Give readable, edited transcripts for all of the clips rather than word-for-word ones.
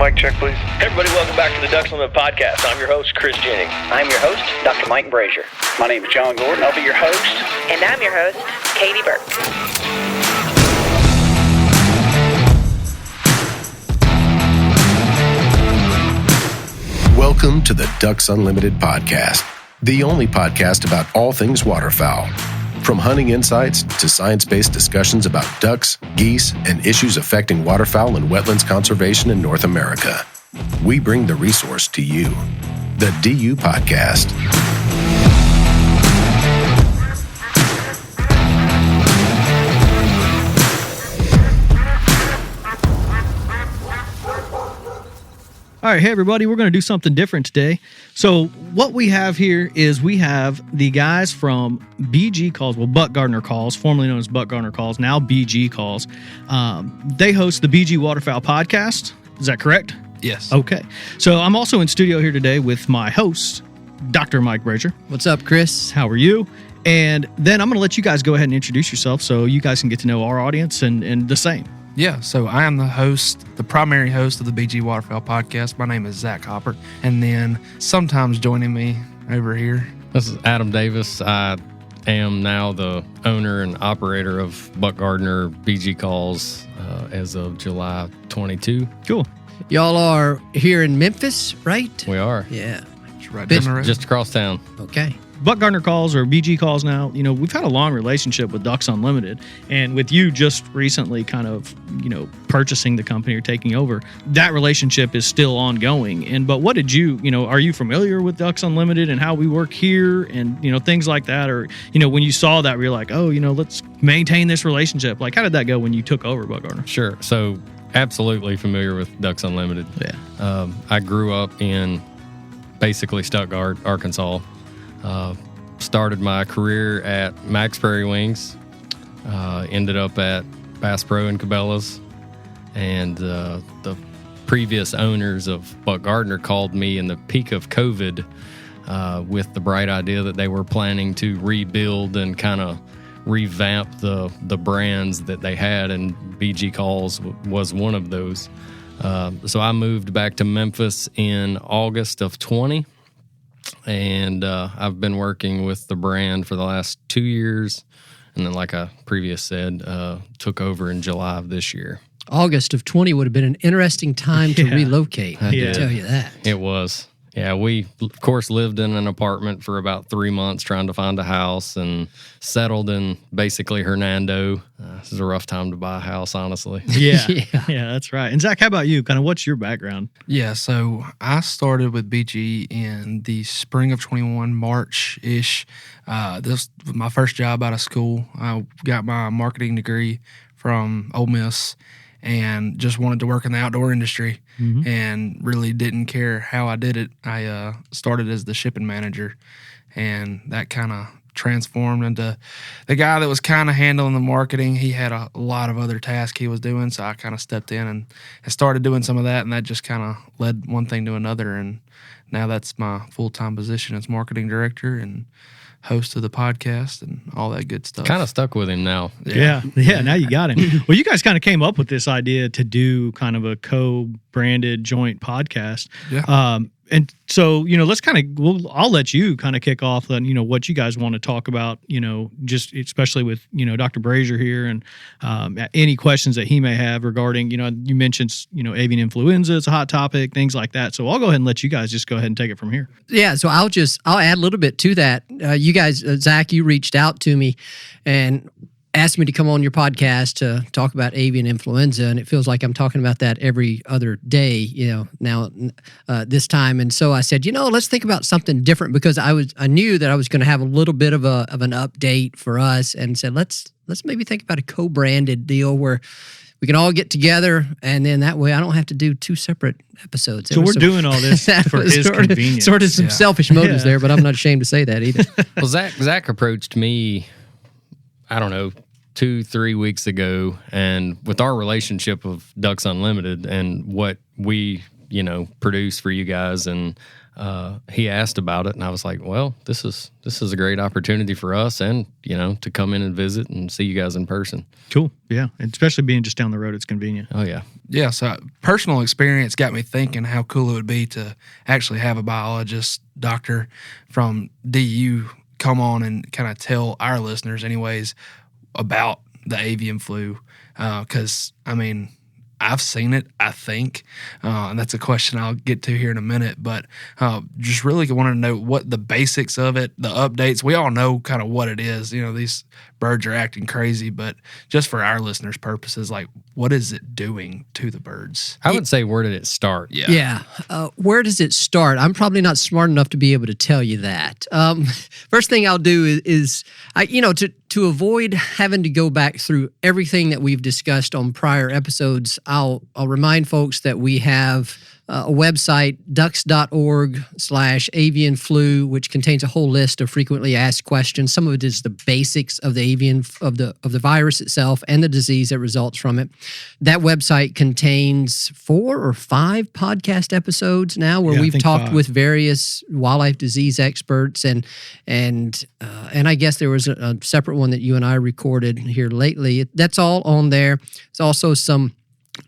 mic check, please. Hey everybody, welcome back to the Ducks Unlimited podcast. I'm your host, Chris Jennings. I'm your host, Dr. Mike Brazier. My name is John Gordon. I'll be your host. And I'm your host, Katie Burke. Welcome to the Ducks Unlimited podcast, the only podcast about all things waterfowl. From hunting insights to science-based discussions about ducks, geese, and issues affecting waterfowl and wetlands conservation in North America. We bring the resource to you, the DU Podcast. All right, hey everybody, we're going to do something different today. So what we have here is we have the guys from BG Calls, well, Buck Gardner Calls, formerly known as Buck Gardner Calls, now BG Calls. They host the BG Waterfowl podcast. Is that correct? Yes. Okay. So I'm also in studio here today with my host, Dr. Mike Brazier. What's up, Chris? How are you? And then I'm going to let you guys go ahead and introduce yourself so you guys can get to know our audience and the same. Yeah, so I am the host, the primary host of the BG Waterfowl podcast. My name is Zach Hopper. And then sometimes joining me over here. This is Adam Davis. I am now the owner and operator of Buck Gardner BG Calls as of July 22. Cool. Y'all are here in Memphis, right? We are. Yeah. It's right down the road. Just across town. Okay. Buck Gardner Calls or BG Calls now, you know, we've had a long relationship with Ducks Unlimited, and with you just recently kind of, you know, purchasing the company or taking over, that relationship is still ongoing. But what did you know, are you familiar with Ducks Unlimited and how we work here and, you know, things like that? Or, you know, when you saw that, were you like, oh, you know, let's maintain this relationship? Like, how did that go when you took over Buck Gardner? Sure. So absolutely familiar with Ducks Unlimited. Yeah. I grew up in basically Stuttgart, Arkansas. Started my career at Max Prairie Wings, ended up at Bass Pro and Cabela's, and the previous owners of Buck Gardner called me in the peak of COVID with the bright idea that they were planning to rebuild and kind of revamp the brands that they had, and BG Calls was one of those. So I moved back to Memphis in August of 20. And I've been working with the brand for the last 2 years. And then, like I previously said, took over in July of this year. August of 20 would have been an interesting time to relocate. I can tell you that. It was. Yeah, we, of course, lived in an apartment for about 3 months trying to find a house and settled in basically Hernando. This is a rough time to buy a house, honestly. Yeah, that's right. And Zach, how about you? Kind of what's your background? Yeah, so I started with BG in the spring of 21, March-ish. This was my first job out of school. I got my marketing degree from Ole Miss and just wanted to work in the outdoor industry and really didn't care how I did it. I started as the shipping manager, and that kind of transformed into the guy that was kind of handling the marketing. He had a lot of other tasks he was doing, so I kind of stepped in and I started doing some of that, and that just kind of led one thing to another, and now that's my full-time position as marketing director and host of the podcast and all that good stuff. Kind of stuck with him now. Yeah, now you got him. Well, you guys kind of came up with this idea to do kind of a co-branded joint podcast. Yeah. And so, you know, let's kind of, I'll let you kind of kick off on, you know, what you guys want to talk about, you know, just especially with, you know, Dr. Brazier here and any questions that he may have regarding, you know, you mentioned, you know, avian influenza, it's a hot topic, things like that. So I'll go ahead and let you guys just go ahead and take it from here. Yeah, so I'll add a little bit to that. You guys, Zach, you reached out to me and asked me to come on your podcast to talk about avian influenza, and it feels like I'm talking about that every other day, you know, now this time. And so I said, you know, let's think about something different, because I knew that I was going to have a little bit of an update for us, and said let's maybe think about a co-branded deal where we can all get together, and then that way I don't have to do two separate episodes. So we're doing all this for his convenience. Sort of some selfish motives there, but I'm not ashamed to say that either. Well, Zach approached me, I don't know, 2-3 weeks ago, and with our relationship of Ducks Unlimited and what we, you know, produce for you guys, and he asked about it, and I was like, well, this is a great opportunity for us, and, you know, to come in and visit and see you guys in person. Cool. Yeah. And especially being just down the road, it's convenient. Oh, yeah. Yeah, so personal experience got me thinking how cool it would be to actually have a biologist, doctor from DU come on and kind of tell our listeners anyways about the avian flu. Because, I mean, I've seen it, I think, and that's a question I'll get to here in a minute, but just really want to know what the basics of it, the updates. We all know kind of what it is. You know, these birds are acting crazy, but just for our listeners' purposes, like, what is it doing to the birds? I would say, where did it start? Yeah. Where does it start? I'm probably not smart enough to be able to tell you that. First thing I'll do is to avoid having to go back through everything that we've discussed on prior episodes, I'll remind folks that we have a website, ducks.org/avian flu, which contains a whole list of frequently asked questions. Some of it is the basics of the avian of the virus itself and the disease that results from it. That website contains 4 or 5 podcast episodes now where we've talked 5. with various wildlife disease experts, and I guess there was a separate one that you and I recorded here lately. That's all on there. There's also some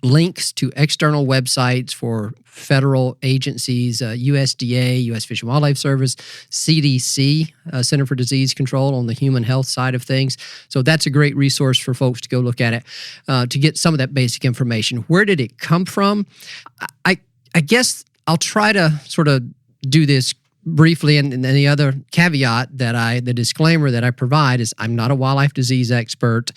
links to external websites for federal agencies, USDA, U.S. Fish and Wildlife Service, CDC, Center for Disease Control on the human health side of things. So that's a great resource for folks to go look at it to get some of that basic information. Where did it come from? I guess I'll try to sort of do this briefly, and then the other caveat the disclaimer that I provide is I'm not a wildlife disease expert.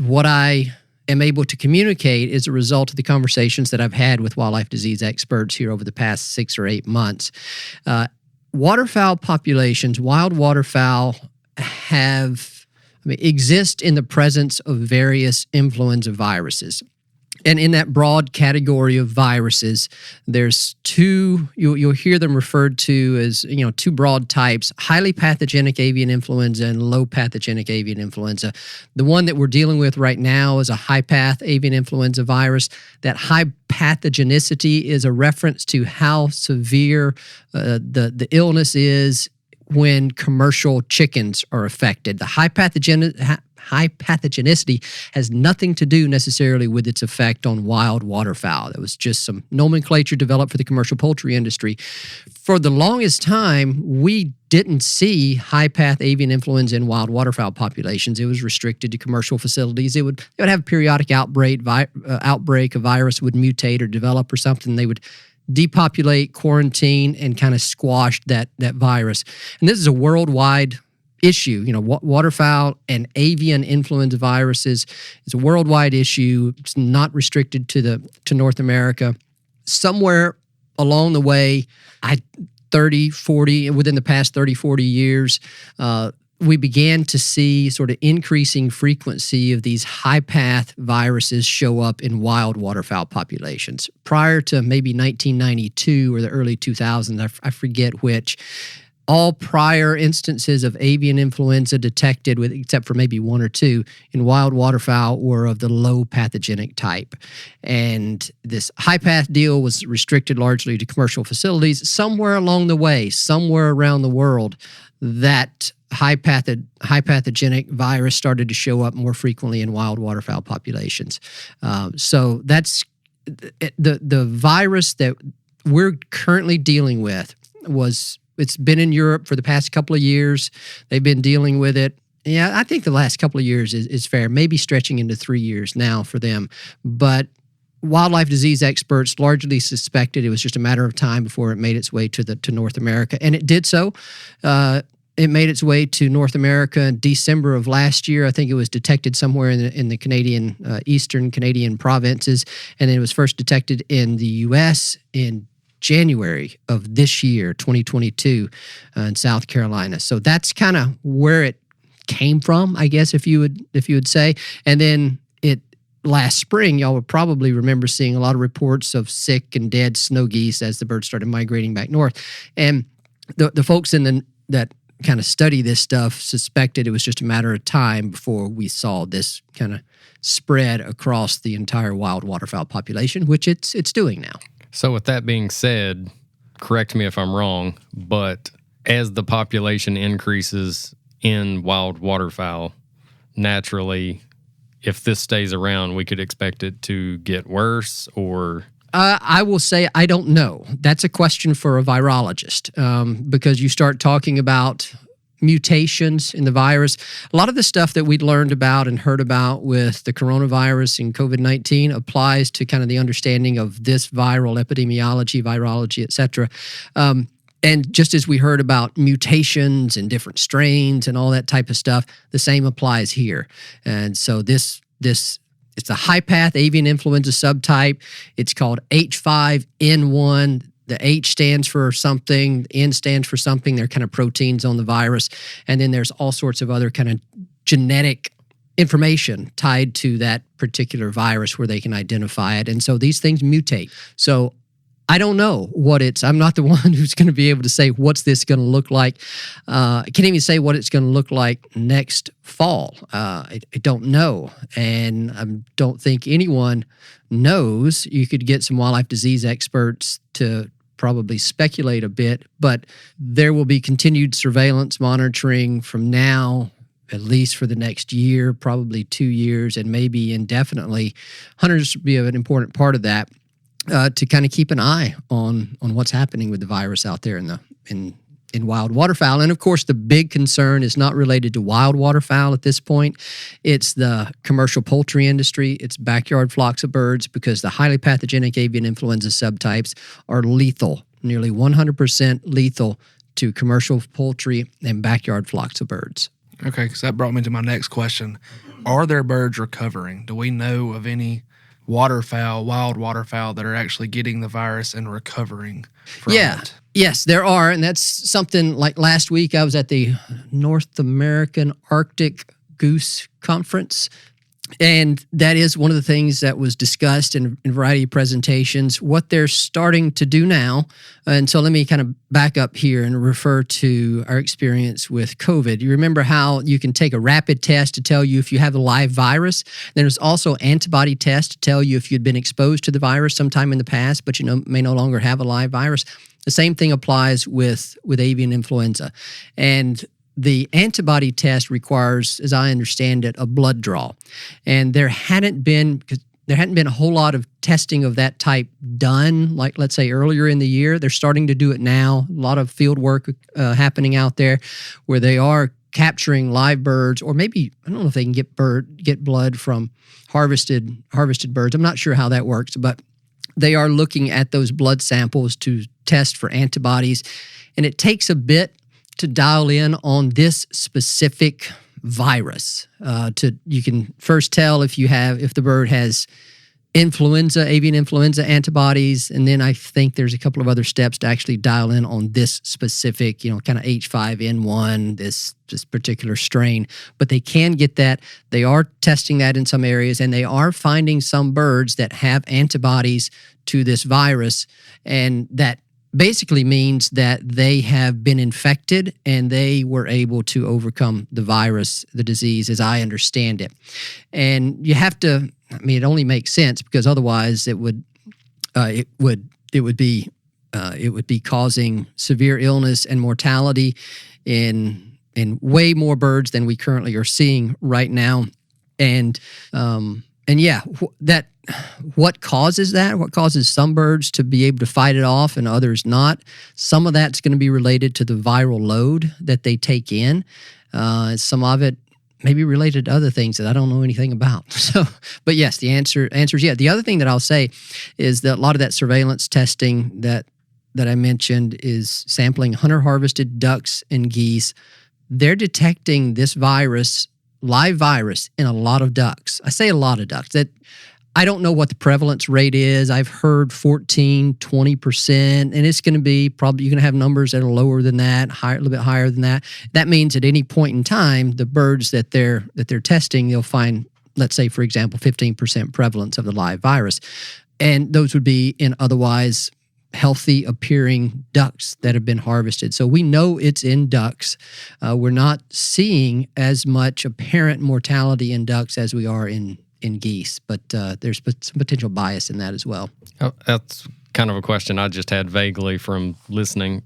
What I am able to communicate is a result of the conversations that I've had with wildlife disease experts here over the past 6 or 8 months. Waterfowl populations, wild waterfowl exist in the presence of various influenza viruses. And in that broad category of viruses, there's 2, you'll hear them referred to as, 2 broad types: highly pathogenic avian influenza and low pathogenic avian influenza. The one that we're dealing with right now is a high path avian influenza virus. That high pathogenicity is a reference to how severe the illness is when commercial chickens are affected. The high pathogenicity has nothing to do necessarily with its effect on wild waterfowl. That was just some nomenclature developed for the commercial poultry industry. For the longest time, we didn't see high-path avian influenza in wild waterfowl populations. It was restricted to commercial facilities. They would have a periodic outbreak. A virus would mutate or develop or something. They would depopulate, quarantine, and kind of squash that virus. And this is a worldwide issue. Waterfowl and avian influenza viruses is a worldwide issue. It's not restricted to North America. Somewhere along the way, within the past 30, 40 years, we began to see sort of increasing frequency of these high-path viruses show up in wild waterfowl populations. Prior to maybe 1992 or the early 2000s, I forget which, all prior instances of avian influenza detected, except for maybe 1 or 2, in wild waterfowl were of the low pathogenic type. And this high-path deal was restricted largely to commercial facilities. Somewhere along the way, somewhere around the world, that high pathogenic virus started to show up more frequently in wild waterfowl populations. So that's the virus that we're currently dealing with. It's been in Europe for the past couple of years. They've been dealing with it. Yeah, I think the last couple of years is fair, maybe stretching into 3 years now for them. But wildlife disease experts largely suspected it was just a matter of time before it made its way to North America, and it did so. It made its way to North America in December of last year. I think it was detected somewhere in the Canadian, eastern Canadian provinces, and then it was first detected in the U.S. in January of this year, 2022, in South Carolina. So that's kind of where it came from, I guess, if you would say. And then last spring, y'all would probably remember seeing a lot of reports of sick and dead snow geese as the birds started migrating back north. And the folks that kind of study this stuff suspected it was just a matter of time before we saw this kind of spread across the entire wild waterfowl population, which it's doing now. So with that being said, correct me if I'm wrong, but as the population increases in wild waterfowl, naturally if this stays around, we could expect it to get worse, or? I will say I don't know. That's a question for a virologist, because you start talking about mutations in the virus. A lot of the stuff that we'd learned about and heard about with the coronavirus and COVID-19 applies to kind of the understanding of this viral epidemiology, virology, et cetera. And just as we heard about mutations and different strains and all that type of stuff, the same applies here. And so it's a high-path avian influenza subtype. It's called H5N1. The H stands for something, the N stands for something. They're kind of proteins on the virus. And then there's all sorts of other kind of genetic information tied to that particular virus where they can identify it. And so these things mutate. So I don't know what I'm not the one who's going to be able to say what's this going to look like. I can't even say what it's going to look like next fall. I don't know. And I don't think anyone knows. You could get some wildlife disease experts to probably speculate a bit, but there will be continued surveillance monitoring from now, at least for the next year, probably 2 years, and maybe indefinitely. Hunters will be an important part of that. To kind of keep an eye on what's happening with the virus out there in wild waterfowl. And of course, the big concern is not related to wild waterfowl at this point. It's the commercial poultry industry. It's backyard flocks of birds, because the highly pathogenic avian influenza subtypes are lethal, nearly 100% lethal to commercial poultry and backyard flocks of birds. Okay, because that brought me to my next question. Are there birds recovering? Do we know of any wild waterfowl that are actually getting the virus and recovering from it? Yes, there are. And that's something like last week I was at the North American Arctic Goose Conference. And that is one of the things that was discussed in a variety of presentations, what they're starting to do now. And so let me kind of back up here and refer to our experience with COVID. You remember how you can take a rapid test to tell you if you have a live virus. Then there's also antibody tests to tell you if you'd been exposed to the virus sometime in the past, but you may no longer have a live virus. The same thing applies with avian influenza. And the antibody test requires, as I understand it, a blood draw. And there hadn't been a whole lot of testing of that type done, like let's say earlier in the year. They're starting to do it now. A lot of field work happening out there where they are capturing live birds, or maybe, I don't know if they can get blood from harvested birds. I'm not sure how that works, but they are looking at those blood samples to test for antibodies. And it takes a bit to dial in on this specific virus. You can first tell if the bird has avian influenza antibodies, and then I think there's a couple of other steps to actually dial in on this specific, kind of H5N1, this particular strain. But they can get that. They are testing that in some areas, and they are finding some birds that have antibodies to this virus, and that basically means that they have been infected and they were able to overcome the virus, the disease, as I understand it. And you have to, it only makes sense, because otherwise it would be causing severe illness and mortality in way more birds than we currently are seeing right now. What causes that? What causes some birds to be able to fight it off and others not? Some of that's going to be related to the viral load that they take in. Some of it may be related to other things that I don't know anything about. So, but yes, the answer is yeah. The other thing that I'll say is that a lot of that surveillance testing that I mentioned is sampling hunter-harvested ducks and geese. They're detecting this virus, live virus, in a lot of ducks. I say a lot of ducks. That I don't know what the prevalence rate is. I've heard 14, 20%, and it's going to be probably, you're going to have numbers that are lower than that, a little bit higher than that. That means at any point in time, the birds that they're testing, they'll find, let's say, for example, 15% prevalence of the live virus. And those would be in otherwise healthy appearing ducks that have been harvested. So we know it's in ducks. We're not seeing as much apparent mortality in ducks as we are in geese, but there's some potential bias in that as well. That's kind of a question I just had vaguely from listening.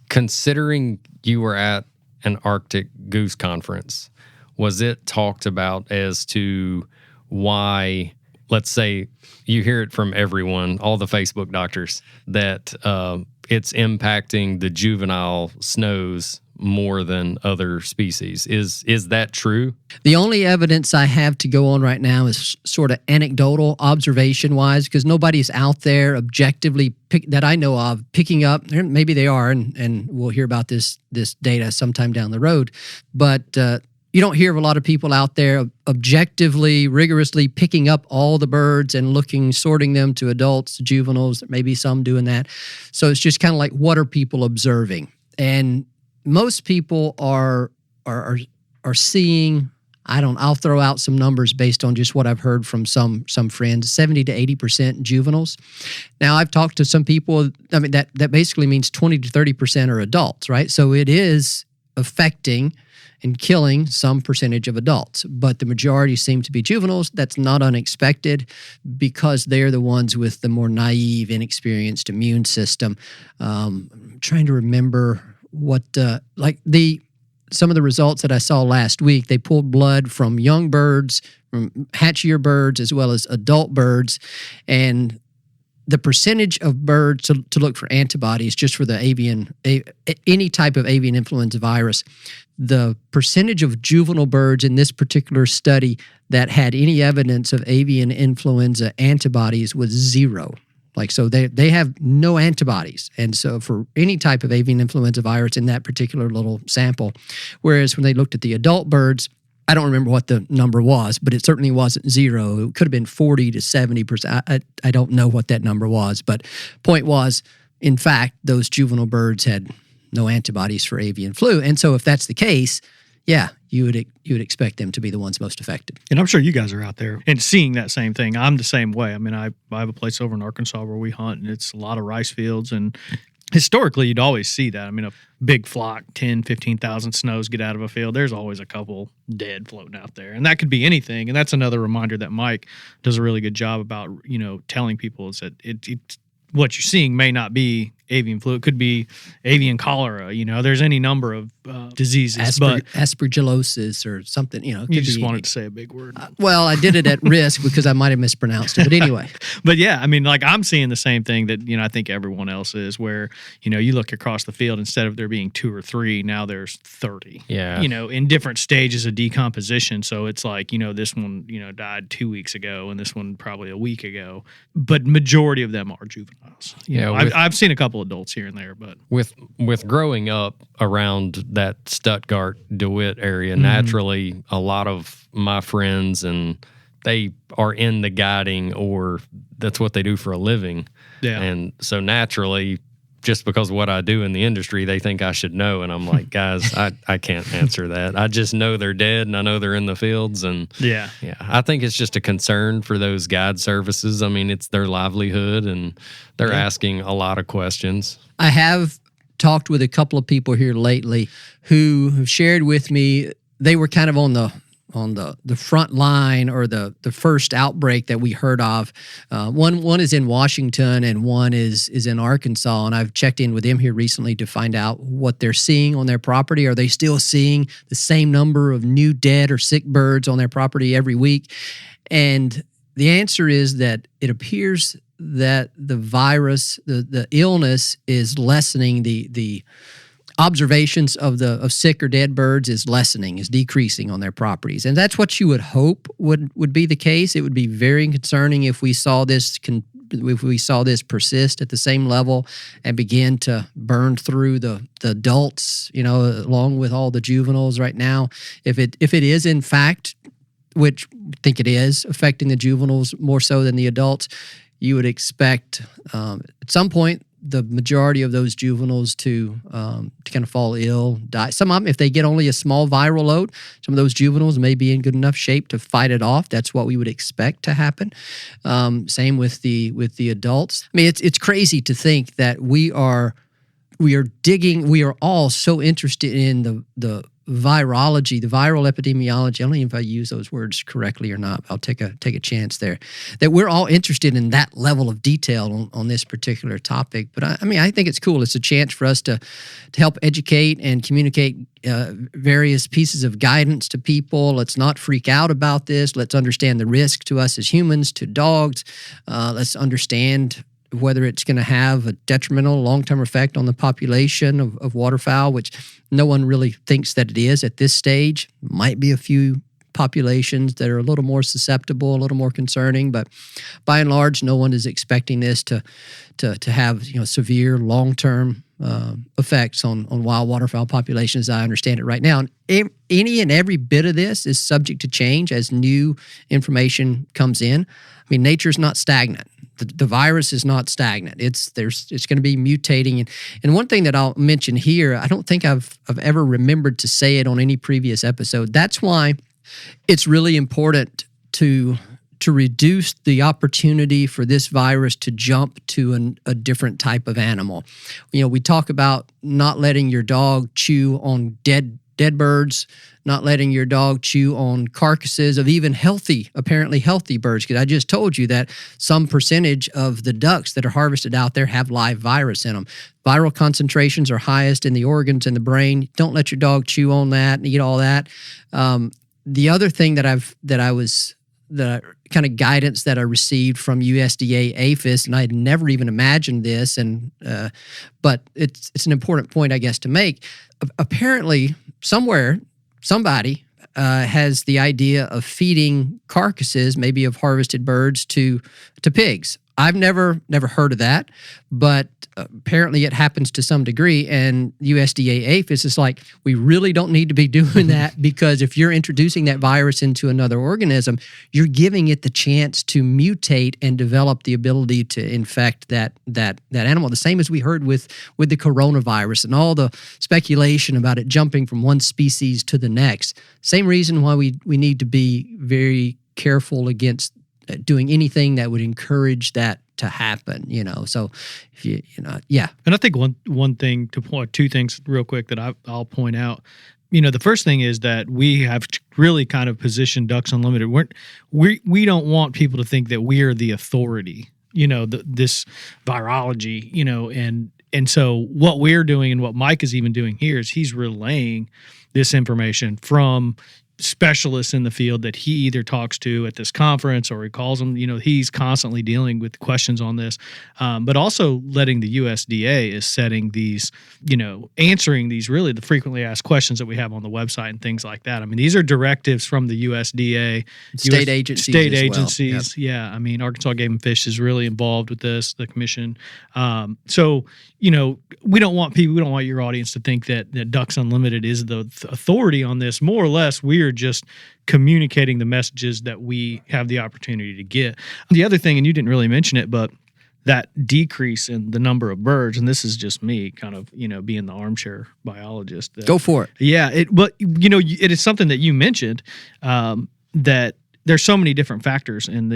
Considering you were at an Arctic Goose Conference, was it talked about as to why, let's say you hear it from everyone, all the Facebook doctors, that it's impacting the juvenile snows more than other species. Is that true? The only evidence I have to go on right now is sort of anecdotal, observation-wise, because nobody's out there objectively that I know of picking up. Maybe they are, and we'll hear about this data sometime down the road. But you don't hear of a lot of people out there objectively, rigorously picking up all the birds and sorting them to adults, to juveniles. Maybe some doing that. So it's just kind of like, what are people observing? And most people are seeing, I'll throw out some numbers based on just what I've heard from some friends, 70 to 80% juveniles. Now, I've talked to some people, that basically means 20 to 30% are adults, right? So it is affecting and killing some percentage of adults, but the majority seem to be juveniles. That's not unexpected because they're the ones with the more naive, inexperienced immune system. I'm trying to remember what some of the results that I saw last week. They pulled blood from young birds, from hatchier birds, as well as adult birds, and the percentage of birds to look for antibodies just for the any type of avian influenza virus, the percentage of juvenile birds in this particular study that had any evidence of avian influenza antibodies was 0. So they have no antibodies. And so for any type of avian influenza virus in that particular little sample, whereas when they looked at the adult birds, I don't remember what the number was, but it certainly wasn't 0. It could have been 40 to 70%. I don't know what that number was, but point was, in fact, those juvenile birds had no antibodies for avian flu. And so if that's the case, yeah, you would expect them to be the ones most affected. And I'm sure you guys are out there and seeing that same thing. I'm the same way. I have a place over in Arkansas where we hunt, and it's a lot of rice fields. And historically, you'd always see that. A big flock, 10, 15,000 snows get out of a field. There's always a couple dead floating out there. And that could be anything. And that's another reminder that Mike does a really good job about, telling people is that what you're seeing may not be avian flu. It could be avian cholera. There's any number of diseases. But aspergillosis or something. You just wanted to say a big word. Well, I did it at risk because I might have mispronounced it. But anyway. But yeah, I'm seeing the same thing that, I think everyone else is, where, you look across the field, instead of there being 2 or 3, now there's 30. Yeah. In different stages of decomposition. So it's like, this one, died 2 weeks ago and this one probably a week ago. But majority of them are juveniles. I've seen a couple adults here and there, but with growing up around that Stuttgart, DeWitt area, naturally a lot of my friends, and they are in the guiding, or that's what they do for a living. Yeah. And so naturally, just because of what I do in the industry, they think I should know. And I'm like, guys, I can't answer that. I just know they're dead, and I know they're in the fields. And yeah, I think it's just a concern for those guide services. It's their livelihood, and they're asking a lot of questions. I have talked with a couple of people here lately who have shared with me they were kind of on the front line, or the first outbreak that we heard of. One is in Washington and one is in Arkansas, and I've checked in with them here recently to find out what they're seeing on their property. Are they still seeing the same number of new dead or sick birds on their property every week? And the answer is that it appears that the virus, the illness, is lessening. The observations of sick or dead birds is decreasing on their properties. And that's what you would hope would be the case. It would be very concerning if we saw this persist at the same level and begin to burn through the adults, along with all the juveniles right now. If it is in fact, which I think it is, affecting the juveniles more so than the adults, you would expect at some point the majority of those juveniles to kind of fall ill, die. Some of them, if they get only a small viral load, some of those juveniles may be in good enough shape to fight it off. That's what we would expect to happen. Same with the adults. It's crazy to think that we are all so interested in the virology, the viral epidemiology. I don't even know if I use those words correctly or not. I'll take a chance there. That we're all interested in that level of detail on this particular topic. But I mean, I think it's cool. It's a chance for us to help educate and communicate various pieces of guidance to people. Let's not freak out about this. Let's understand the risk to us as humans, to dogs. Let's understand whether it's going to have a detrimental long-term effect on the population of waterfowl, which no one really thinks that it is at this stage. Might be a few populations that are a little more susceptible, a little more concerning, but by and large, no one is expecting this to have severe long-term effects on wild waterfowl populations, as I understand it right now. And any and every bit of this is subject to change as new information comes in. I mean, nature's not stagnant. The virus is not stagnant. It's going to be mutating. And one thing that I'll mention here, I don't think I've ever remembered to say it on any previous episode. That's why it's really important to reduce the opportunity for this virus to jump to a different type of animal. We talk about not letting your dog chew on dead birds, not letting your dog chew on carcasses of even apparently healthy birds. Because I just told you that some percentage of the ducks that are harvested out there have live virus in them. Viral concentrations are highest in the organs and the brain. Don't let your dog chew on that and eat all that. The other thing the kind of guidance that I received from USDA APHIS, and I had never even imagined this, but it's an important point, I guess, to make. Apparently, somebody has the idea of feeding carcasses, maybe of harvested birds, to pigs. I've never heard of that, but apparently it happens to some degree, and USDA APHIS is like, we really don't need to be doing that, because if you're introducing that virus into another organism, you're giving it the chance to mutate and develop the ability to infect that animal. The same as we heard with the coronavirus and all the speculation about it jumping from one species to the next. Same reason why we need to be very careful against doing anything that would encourage that to happen, So if yeah. And I think one thing to point, two things real quick that I'll point out. The first thing is that we have really kind of positioned Ducks Unlimited. We don't want people to think that we are the authority, this virology, and so what we're doing and what Mike is even doing here is he's relaying this information from specialists in the field that he either talks to at this conference or he calls them. He's constantly dealing with questions on this, but also letting the USDA is setting these, answering these really the frequently asked questions that we have on the website and things like that. I mean, these are directives from the USDA, state agencies. Well. Yeah. I mean, Arkansas Game and Fish is really involved with this, the commission. So, we don't want your audience to think that Ducks Unlimited is the authority on this. More or less, we are just communicating the messages that we have the opportunity to get. The other thing, and you didn't really mention it, but that decrease in the number of birds, and this is just me kind of, being the armchair biologist. Go for it. Yeah. It is something that you mentioned, that there's so many different factors in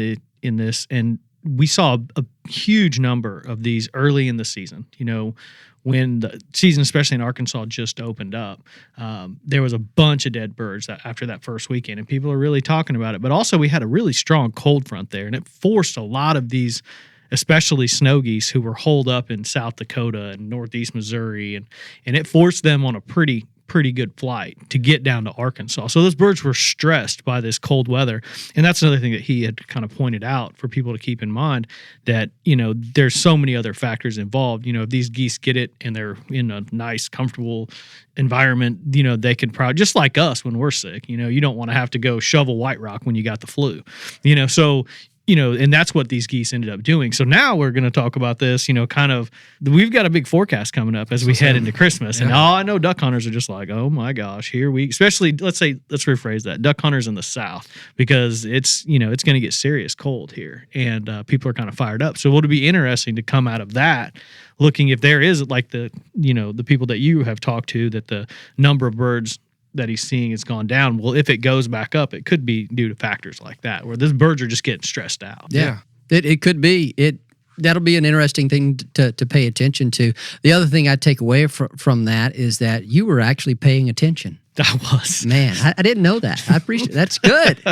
this, and we saw a huge number of these early in the season. When the season, especially in Arkansas, just opened up, there was a bunch of dead birds after that first weekend, and people are really talking about it. But also, we had a really strong cold front there, and it forced a lot of these, especially snow geese, who were holed up in South Dakota and northeast Missouri, and it forced them on a pretty good flight to get down to Arkansas. So those birds were stressed by this cold weather. And that's another thing that he had kind of pointed out for people to keep in mind, that, there's so many other factors involved. If these geese get it and they're in a nice, comfortable environment, they can probably, just like us when we're sick, you don't want to have to go shovel White Rock when you got the flu, so and that's what these geese ended up doing. So now we're going to talk about this, kind of, we've got a big forecast coming up as we head into Christmas. Yeah. And I know duck hunters are just like, oh my gosh, especially, let's rephrase that, duck hunters in the South, because it's going to get serious cold here, and people are kind of fired up. So it'll be interesting to come out of that, looking if there is like the people that you have talked to, that the number of birds that he's seeing has gone down. Well, if it goes back up, it could be due to factors like that, where these birds are just getting stressed out. Yeah. It could be. That'll be an interesting thing to pay attention to. The other thing I take away from that is that you were actually paying attention. I was. Man, I didn't know that. I appreciate it. That's good.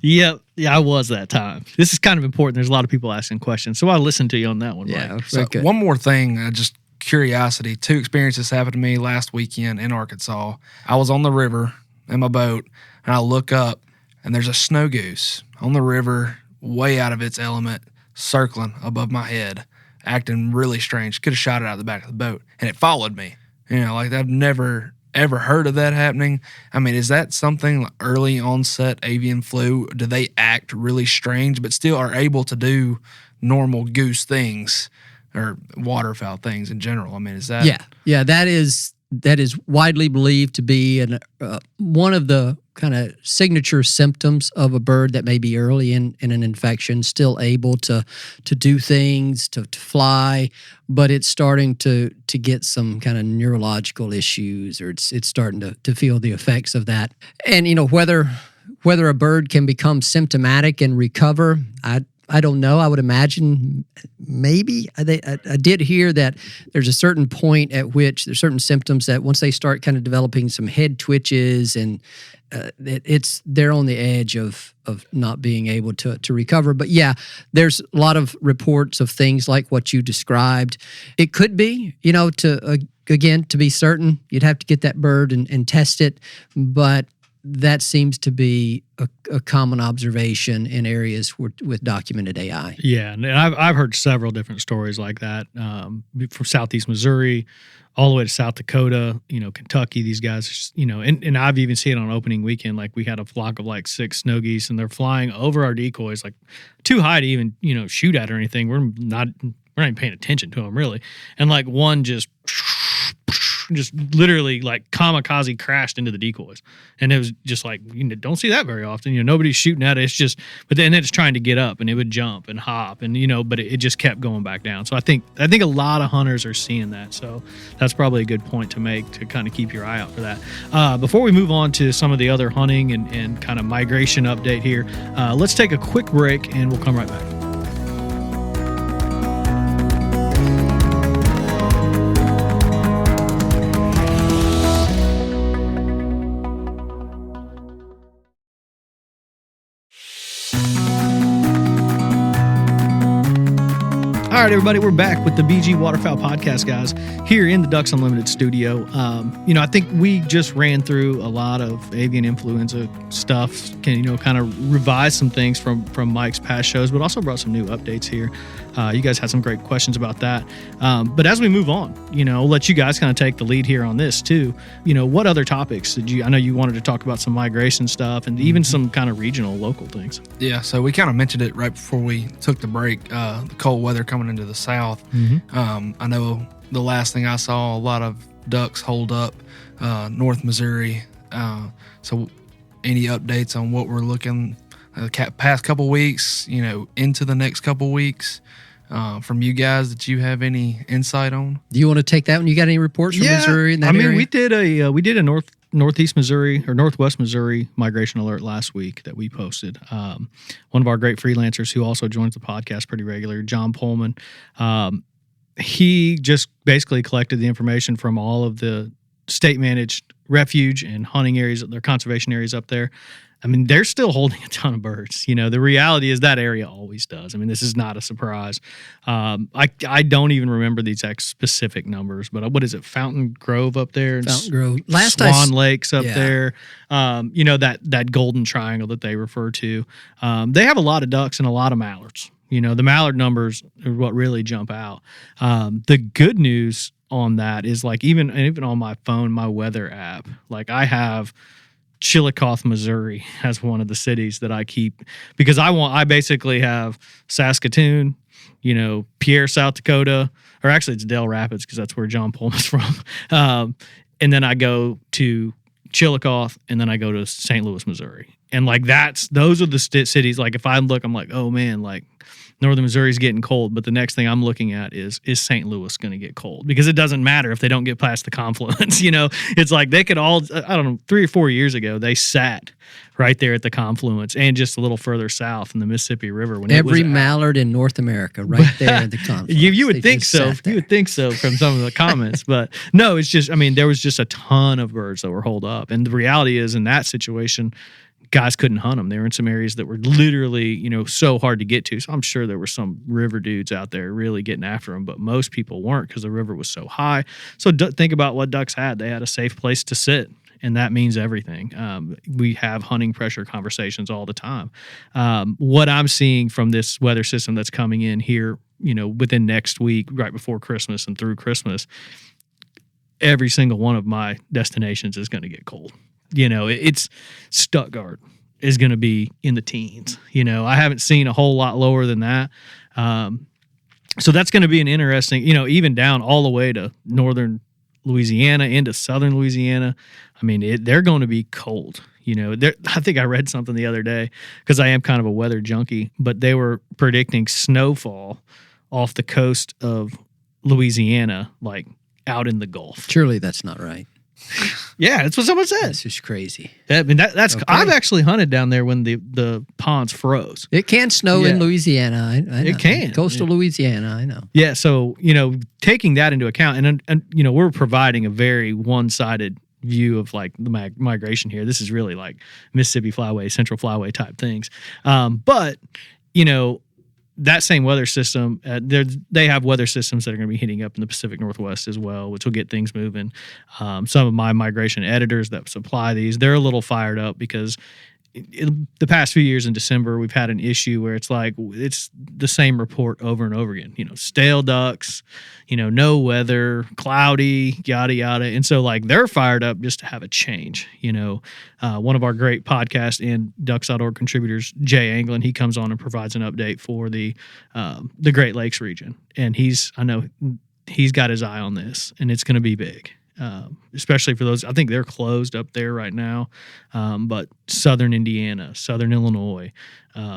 Yep. Yeah, I was that time. This is kind of important. There's a lot of people asking questions, so I listened to you on that one. Yeah, Mike. very good. One more thing, just curiosity. 2 experiences happened to me last weekend in Arkansas. I was on the river in my boat, and I look up, and there's a snow goose on the river, way out of its element, circling above my head, acting really strange. Could have shot it out of the back of the boat, and it followed me. You know, like I've never ever heard of that happening. I mean, is that something like early onset avian flu? Do they act really strange but still are able to do normal goose things or waterfowl things in general? I mean, is that? Yeah, that is widely believed to be one of the kind of signature symptoms of a bird that may be early in an infection, still able to do things, to fly, but it's starting to get some kind of neurological issues, or it's starting to feel the effects of that. And whether a bird can become symptomatic and recover, I don't know. I would imagine maybe. I did hear that there's a certain point at which there's certain symptoms that once they start kind of developing some head twitches and they're on the edge of not being able to recover. But yeah, there's a lot of reports of things like what you described. It could be, to be certain, you'd have to get that bird and test it, but that seems to be a common observation in areas with documented AI. Yeah, and I've heard several different stories like that from Southeast Missouri all the way to South Dakota, Kentucky. These guys, and I've even seen it on opening weekend. Like we had a flock of like 6 snow geese, and they're flying over our decoys, like too high to even shoot at or anything. We're not even paying attention to them really, and like one just literally like kamikaze crashed into the decoys, and it was just like don't see that very often. Nobody's shooting at it. It's just, but then it's trying to get up, and it would jump and hop, and but it just kept going back down. So I think a lot of hunters are seeing that. So that's probably a good point to make, to kind of keep your eye out for that. Before we move on to some of the other hunting and kind of migration update here, let's take a quick break, and we'll come right back. All right, everybody, we're back with the BG Waterfowl Podcast, guys, here in the Ducks Unlimited studio. I think we just ran through a lot of avian influenza stuff, kind of revise some things from Mike's past shows, but also brought some new updates here. You guys had some great questions about that. But as we move on, I'll let you guys kind of take the lead here on this too. What other topics did I know you wanted to talk about some migration stuff and even some kind of regional, local things. Yeah, so we kind of mentioned it right before we took the break, the cold weather coming into the south. I know the last thing I saw, a lot of ducks holed up North Missouri. So any updates on what we're looking past couple weeks, into the next couple weeks from you guys that you have any insight on? Do you want to take that one? You got any reports from Missouri in that area? we did a Northeast Missouri or Northwest Missouri migration alert last week that we posted. One of our great freelancers who also joins the podcast pretty regular, John Pullman, he just basically collected the information from all of the state managed refuge and hunting areas, their conservation areas up there. I mean, they're still holding a ton of birds. The reality is that area always does. I mean, this is not a surprise. I don't even remember the exact specific numbers, but what is it? Fountain Grove up there? Fountain Grove. Swan Lakes up there. That golden triangle that they refer to. They have a lot of ducks and a lot of mallards. The mallard numbers are what really jump out. The good news on that is like even on my phone, my weather app, like I have Chillicothe, Missouri as one of the cities that I keep because I basically have Saskatoon, Pierre, South Dakota, or actually it's Dell Rapids because that's where John Pullman's from. And then I go to Chillicothe and then I go to St. Louis, Missouri. And like those are the cities, like if I look, I'm like, oh man, like Northern Missouri's getting cold, but the next thing I'm looking at is St. Louis going to get cold? Because it doesn't matter if they don't get past the confluence. It's like they could all, I don't know, 3 or 4 years ago, they sat right there at the confluence and just a little further south in the Mississippi River. When every mallard in North America right there at the confluence. You would think so. You would think so from some of the comments. But no, it's just, there was just a ton of birds that were holed up. And the reality is in that situation, guys couldn't hunt them. They were in some areas that were literally, so hard to get to. So I'm sure there were some river dudes out there really getting after them, but most people weren't because the river was so high. So think about what ducks had. They had a safe place to sit, and that means everything. We have hunting pressure conversations all the time. What I'm seeing from this weather system that's coming in here, within next week, right before Christmas and through Christmas, every single one of my destinations is going to get cold. It's Stuttgart is going to be in the teens. I haven't seen a whole lot lower than that. So that's going to be an interesting, even down all the way to northern Louisiana into southern Louisiana. They're going to be cold. I think I read something the other day because I am kind of a weather junkie, but they were predicting snowfall off the coast of Louisiana, like out in the Gulf. Surely that's not right. Yeah, that's what someone said. That's just crazy. That's Okay. I've actually hunted down there when the ponds froze. It can snow in Louisiana. I know. It can. Coastal Louisiana, I know. Yeah, so taking that into account, and we're providing a very one-sided view of like the migration here. This is really like Mississippi Flyway, Central Flyway type things. But that same weather system, they have weather systems that are going to be hitting up in the Pacific Northwest as well, which will get things moving. Some of my migration editors that supply these, they're a little fired up because the past few years in December, we've had an issue where it's like it's the same report over and over again. Stale ducks, no weather, cloudy, yada yada, and so like they're fired up just to have a change. One of our great podcast and Ducks.org contributors, Jay Anglin, he comes on and provides an update for the Great Lakes region, and I know he's got his eye on this, and it's going to be big. Especially for those, I think they're closed up there right now. But southern Indiana, southern Illinois,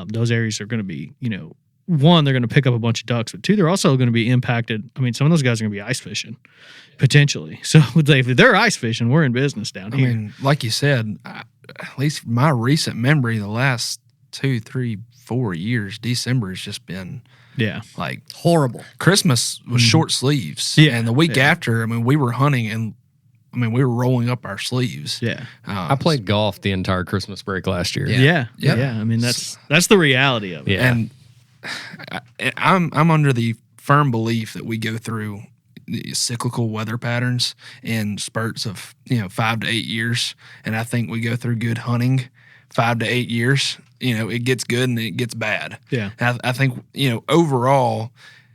those areas are going to be, one, they're going to pick up a bunch of ducks, but two, they're also going to be impacted. Some of those guys are going to be ice fishing potentially. So if they're ice fishing, we're in business down here. Like you said, at least my recent memory, the last 2, 3, 4 years, December has just been like horrible. Christmas was short sleeves. Yeah. And the week after, we were hunting and we were rolling up our sleeves. Yeah. I played golf the entire Christmas break last year. Yeah. That's the reality of it. Yeah. And I'm under the firm belief that we go through cyclical weather patterns in spurts of 5 to 8 years, and I think we go through good hunting 5 to 8 years. It gets good and it gets bad. Yeah. I think overall,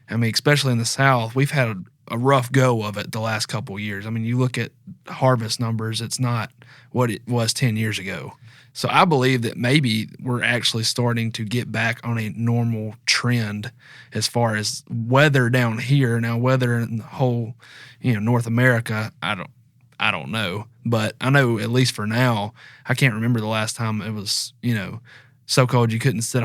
especially in the South, we've had a rough go of it the last couple of years. You look at harvest numbers, it's not what it was 10 years ago. So I believe that maybe we're actually starting to get back on a normal trend as far as weather down here. Now, weather in the whole, North America, I don't know. But I know at least for now, I can't remember the last time it was, so cold you couldn't sit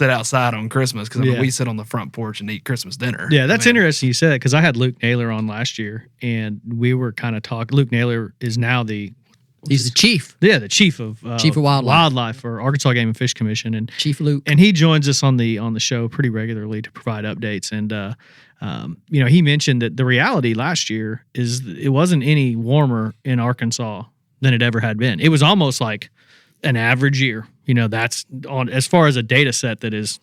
outside on Christmas because we sit on the front porch and eat Christmas dinner. Yeah, that's interesting you said that because I had Luke Naylor on last year and we were kind of talking. Luke Naylor is now he's the chief. Yeah, the chief of wildlife for Arkansas Game and Fish Commission, and Chief Luke. And he joins us on the show pretty regularly to provide updates. And he mentioned that the reality last year is it wasn't any warmer in Arkansas than it ever had been. It was almost like an average year. That's on as far as a data set that is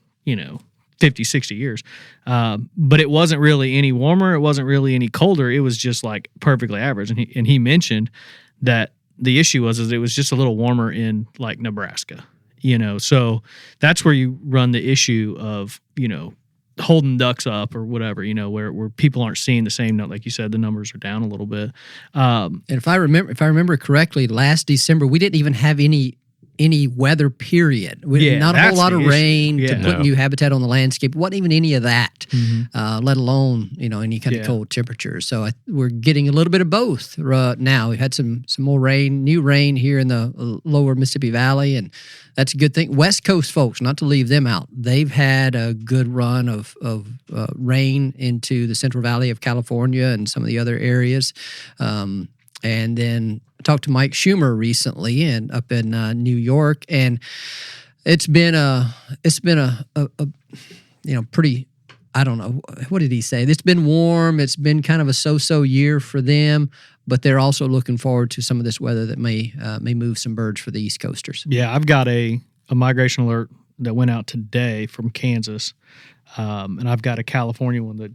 50, 60 years. But it wasn't really any warmer. It wasn't really any colder. It was just like perfectly average. And he mentioned that the issue is it was just a little warmer in like Nebraska, so that's where you run the issue of, holding ducks up or whatever, where people aren't seeing the same, like you said, the numbers are down a little bit. And if I remember correctly, last December, we didn't even have any any weather period. Yeah, Not a whole that's lot of the issue. rain Yeah. to put new habitat on the landscape. Wasn't even any of that, let alone any kind of Yeah. cold temperatures. So we're getting a little bit of both now. We've had some more rain, new rain here in the lower Mississippi Valley, and that's a good thing. West Coast folks, not to leave them out, they've had a good run of rain into the Central Valley of California and some of the other areas. And then I talked to Mike Schumer recently and up in New York, and it's been a pretty, I don't know, what did he say? It's been warm. It's been kind of a so-so year for them, but they're also looking forward to some of this weather that may move some birds for the East Coasters. Yeah, I've got a migration alert that went out today from Kansas, and I've got a California one that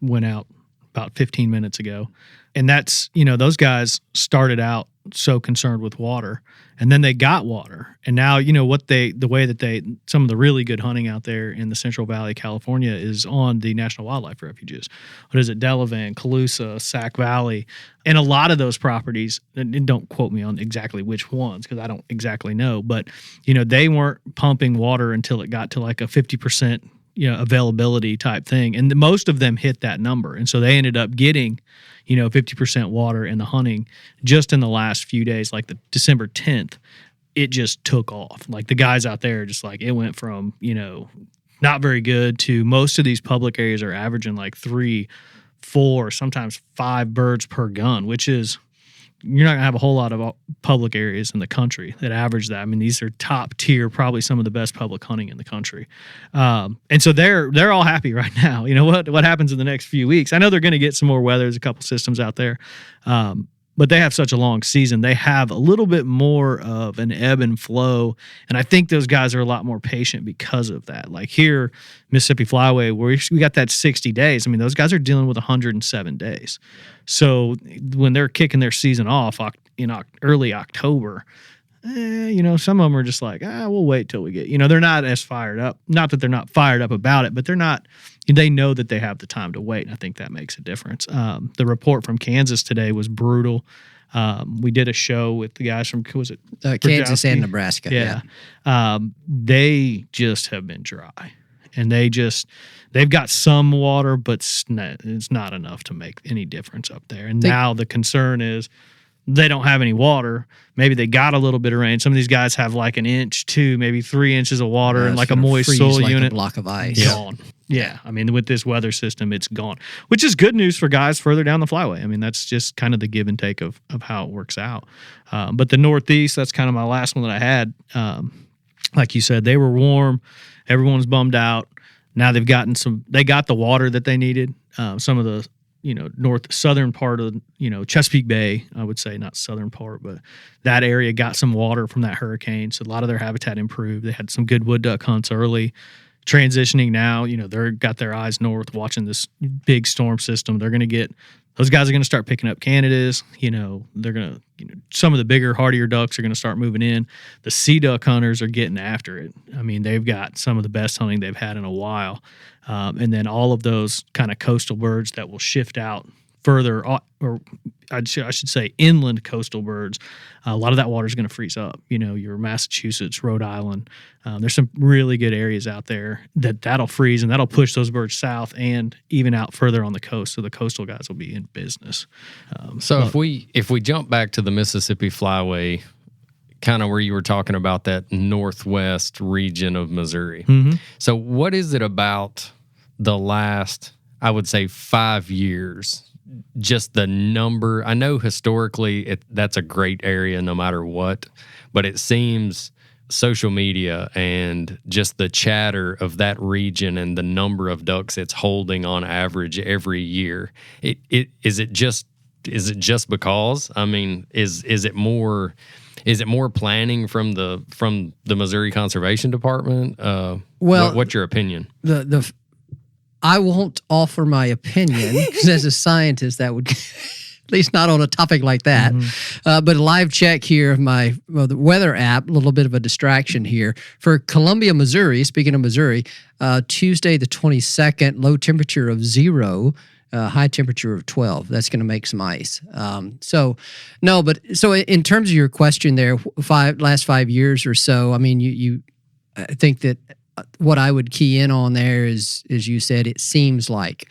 went out about 15 minutes ago. And that's, those guys started out so concerned with water, and then they got water. And now, the way that some of the really good hunting out there in the Central Valley, California, is on the National Wildlife Refuges. What is it? Delavan, Colusa, Sac Valley. And a lot of those properties, and don't quote me on exactly which ones, because I don't exactly know, but, they weren't pumping water until it got to like a 50%, availability type thing. And most of them hit that number. And so they ended up getting, 50% water in the hunting just in the last few days, like the December 10th, it just took off. Like the guys out there, just like it went from, not very good to most of these public areas are averaging like 3, 4, sometimes 5 birds per gun, which is, you're not going to have a whole lot of public areas in the country that average that. I mean, these are top tier, probably some of the best public hunting in the country. And so they're all happy right now. What happens in the next few weeks? I know they're going to get some more weather. There's a couple systems out there. But they have such a long season. They have a little bit more of an ebb and flow. And I think those guys are a lot more patient because of that. Like here, Mississippi Flyway, where we got that 60 days. I mean, those guys are dealing with 107 days. So when they're kicking their season off in early October, some of them are just like, we'll wait till we get, they're not as fired up. Not that they're not fired up about it, but they know that they have the time to wait. And I think that makes a difference. The report from Kansas today was brutal. We did a show with the guys from, was it? Kansas and Nebraska. Yeah. They just have been dry. And they've got some water, but it's not enough to make any difference up there. And now the concern is, they don't have any water. Maybe they got a little bit of rain. Some of these guys have like an inch, 2, maybe 3 inches of water and like a moist soil like unit. A block of ice. Gone. Yeah. I mean, with this weather system, it's gone, which is good news for guys further down the flyway. I mean, that's just kind of the give and take of how it works out. But the Northeast, that's kind of my last one that I had. Like you said, they were warm. Everyone's bummed out. Now they got the water that they needed. Some of the, southern part of, Chesapeake Bay, I would say, not southern part, but that area got some water from that hurricane. So a lot of their habitat improved. They had some good wood duck hunts early. Transitioning now, they're got their eyes north watching this big storm system. They're going to get, those guys are going to start picking up Canadas. They're going to, some of the bigger, hardier ducks are going to start moving in. The sea duck hunters are getting after it. I mean, they've got some of the best hunting they've had in a while. And then all of those kind of coastal birds that will shift out further, or I should say inland coastal birds, a lot of that water is going to freeze up. Your Massachusetts, Rhode Island. There's some really good areas out there that'll freeze, and that'll push those birds south and even out further on the coast. So the coastal guys will be in business. If we jump back to the Mississippi Flyway, kind of where you were talking about that northwest region of Missouri. Mm-hmm. So what is it about the last, I would say, 5 years? Just the number. I know historically that's a great area no matter what, but it seems social media and just the chatter of that region and the number of ducks it's holding on average every year. Is it just because? I mean, is it more planning from the Missouri Conservation Department? What's your opinion? I won't offer my opinion because as a scientist, that would, at least not on a topic like that. Mm-hmm. But a live check here of the weather app, a little bit of a distraction here. For Columbia, Missouri, speaking of Missouri, Tuesday the 22nd, low temperature of 0. high temperature of 12. That's going to make some ice. So in terms of your question there, last 5 years or so, I mean, I think that what I would key in on there is, as you said, it seems like.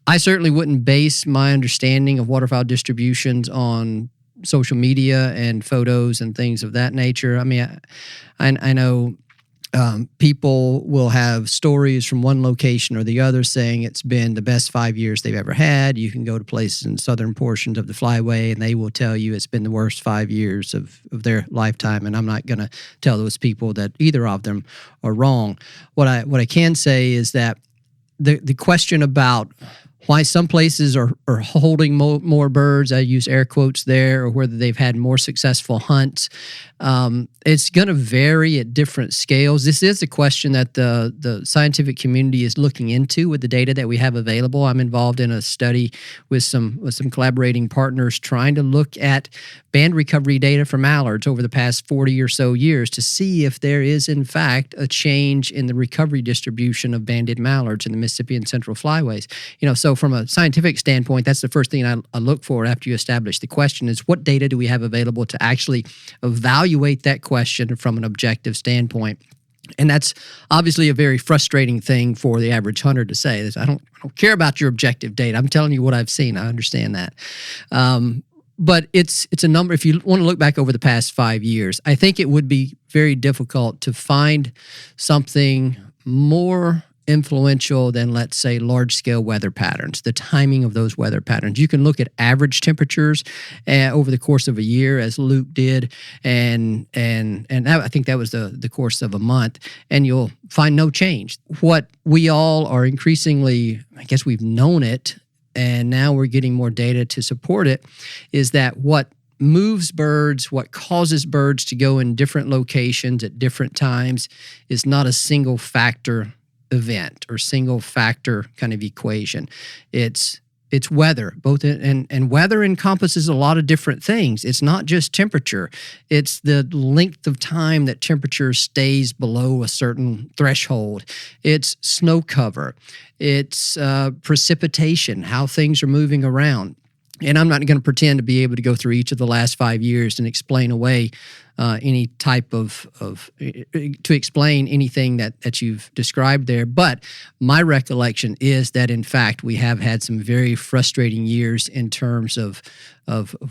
I certainly wouldn't base my understanding of waterfowl distributions on social media and photos and things of that nature. I mean, I know people will have stories from one location or the other saying it's been the best 5 years they've ever had. You can go to places in southern portions of the flyway and they will tell you it's been the worst 5 years of their lifetime. And I'm not going to tell those people that either of them are wrong. What I can say is that the question about why some places are holding more birds, I use air quotes there, or whether they've had more successful hunts, it's going to vary at different scales. This is a question that the scientific community is looking into with the data that we have available. I'm involved in a study with some collaborating partners trying to look at band recovery data for mallards over the past 40 or so years to see if there is, in fact, a change in the recovery distribution of banded mallards in the Mississippi and Central flyways. So from a scientific standpoint, that's the first thing I look for after you establish the question is what data do we have available to actually evaluate that question from an objective standpoint. And that's obviously a very frustrating thing for the average hunter to say. I don't care about your objective data. I'm telling you what I've seen. I understand that. But it's a number. If you want to look back over the past 5 years, I think it would be very difficult to find something more influential than, let's say, large-scale weather patterns, the timing of those weather patterns. You can look at average temperatures over the course of a year, as Luke did, and I think that was the course of a month, and you'll find no change. What we all are increasingly, I guess we've known it, and now we're getting more data to support it, is that what moves birds, what causes birds to go in different locations at different times is not a single factor event or single factor kind of equation. It's weather, and weather encompasses a lot of different things. It's not just temperature. It's the length of time that temperature stays below a certain threshold. It's snow cover. It's precipitation, how things are moving around. And I'm not going to pretend to be able to go through each of the last 5 years and explain away any type to explain anything that you've described there. But my recollection is that, in fact, we have had some very frustrating years in terms of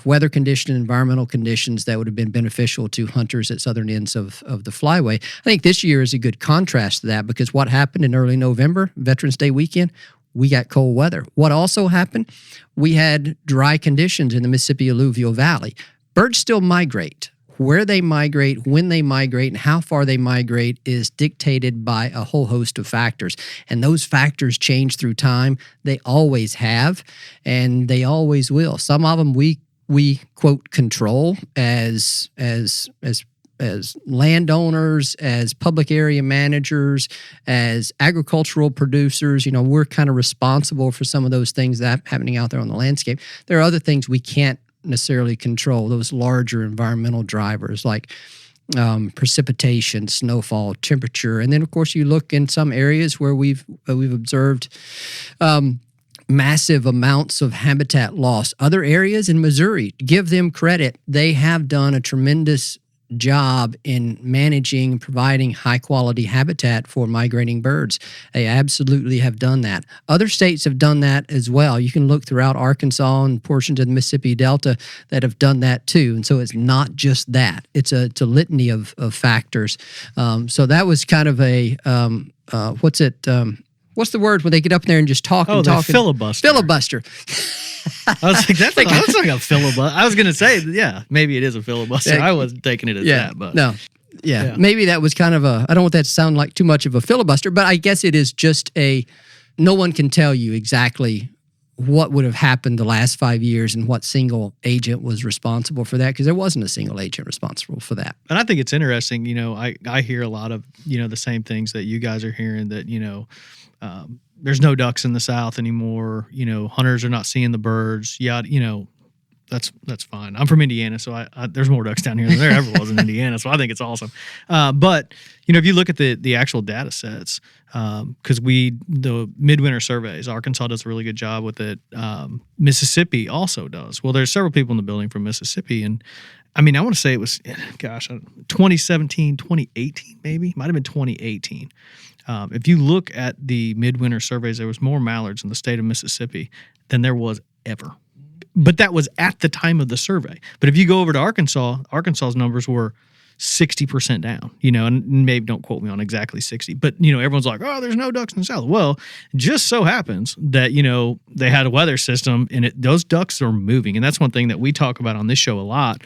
weather conditions, environmental conditions that would have been beneficial to hunters at southern ends of the flyway. I think this year is a good contrast to that because what happened in early November, Veterans Day weekend, we got cold weather. What also happened? We had dry conditions in the Mississippi alluvial valley. Birds still migrate. Where they migrate, when they migrate, and how far they migrate is dictated by a whole host of factors. And those factors change through time. They always have, and they always will. Some of them we quote control as landowners, as public area managers, as agricultural producers. We're kind of responsible for some of those things that are happening out there on the landscape. There are other things we can't necessarily control, those larger environmental drivers like precipitation, snowfall, temperature. And then, of course, you look in some areas where we've observed massive amounts of habitat loss. Other areas in Missouri, give them credit, they have done a tremendous job in managing and providing high-quality habitat for migrating birds. They absolutely have done that. Other states have done that as well. You can look throughout Arkansas and portions of the Mississippi Delta that have done that too. And so it's not just that. It's a litany of factors. So that was kind of a, what's the word when they get up there and just talk and talk? Filibuster. Filibuster. I was like, that's like a filibuster. I was going to say, yeah, maybe it is a filibuster. I wasn't taking it as that, but no. Yeah, maybe that was kind of I don't want that to sound like too much of a filibuster, but I guess it is just no one can tell you exactly what would have happened the last 5 years and what single agent was responsible for that, because there wasn't a single agent responsible for that. And I think it's interesting, I hear a lot of, the same things that you guys are hearing, that, there's no ducks in the South anymore. Hunters are not seeing the birds. That's fine. I'm from Indiana, so I there's more ducks down here than there ever was in Indiana, so I think it's awesome. But if you look at the actual data sets, because the midwinter surveys, Arkansas does a really good job with it. Mississippi also does. Well, there's several people in the building from Mississippi, and I mean, I want to say it was, 2017, 2018, maybe. Might have been 2018. If you look at the midwinter surveys, there was more mallards in the state of Mississippi than there was ever. But that was at the time of the survey. But if you go over to Arkansas's numbers were 60% down, and maybe don't quote me on exactly 60, but, everyone's like, oh, there's no ducks in the South. Well, just so happens that, they had a weather system and those ducks are moving. And that's one thing that we talk about on this show a lot.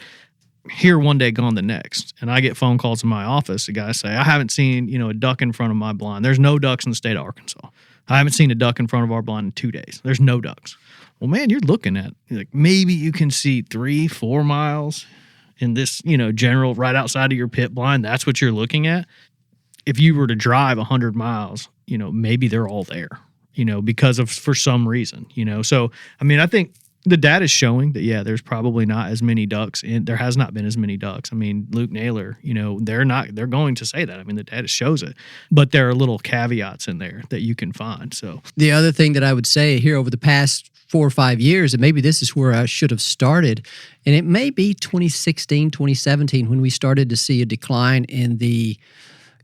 Here one day, gone the next. And I get phone calls in my office. The guys say, I haven't seen, a duck in front of my blind. There's no ducks in the state of Arkansas. I haven't seen a duck in front of our blind in 2 days. There's no ducks. Well, man, you're looking at, maybe you can see 3-4 miles in this, general right outside of your pit blind. That's what you're looking at. If you were to drive 100 miles, maybe they're all there, because of, for some reason, So, I mean, I think the data is showing that, there's probably not as many ducks, and there has not been as many ducks. I mean, Luke Naylor, they're going to say that. I mean, the data shows it, but there are little caveats in there that you can find. So the other thing that I would say here over the past 4 or 5 years, and maybe this is where I should have started, and it may be 2016, 2017, when we started to see a decline in the